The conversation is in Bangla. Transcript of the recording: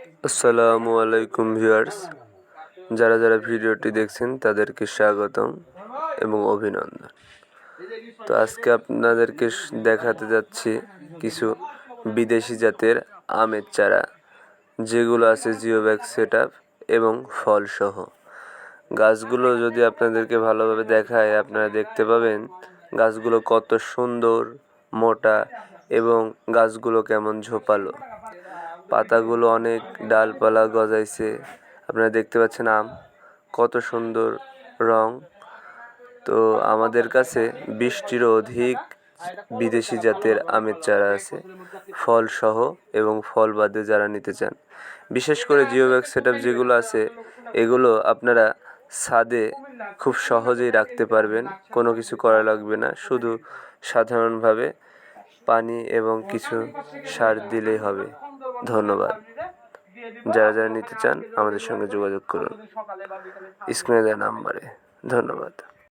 আসসালামু আলাইকুম ভিউয়ার্স, যারা যারা ভিডিওটি দেখছেন তাদেরকে স্বাগতম এবং অভিনন্দন। তো আজকে আপনাদেরকে দেখাতে যাচ্ছি কিছু বিদেশি জাতের আমের চারা, যেগুলো আছে জিও ব্যাগ সেটআপ এবং ফলসহ। গাছগুলো যদি আপনাদেরকে ভালোভাবে দেখায়, আপনারা দেখতে পাবেন গাছগুলো কত সুন্দর, মোটা এবং গাছগুলো কেমন ঝোপালো। পাতাগুলো অনেক ডালপালা গজাইছে। আপনারা দেখতে পাচ্ছেন আম কত সুন্দর রং। তো আমাদের কাছে 20টিরও অধিক বিদেশি জাতের আমের চারা আছে, ফল সহ এবং ফল বাদে যারা নিতে চান। বিশেষ করে জিও ব্যাগ সেটআপ যেগুলো আছে, এগুলো আপনারা ছাদে খুব সহজেই রাখতে পারবেন, কোনো কিছু করা লাগবে না, শুধু সাধারণভাবে পানি এবং কিছু সার দিলেই হবে। ধন্যবাদ। যারা যারা নিতে চান আমাদের সঙ্গে যোগাযোগ করুন স্ক্রিনে দেওয়া নাম্বারে। ধন্যবাদ।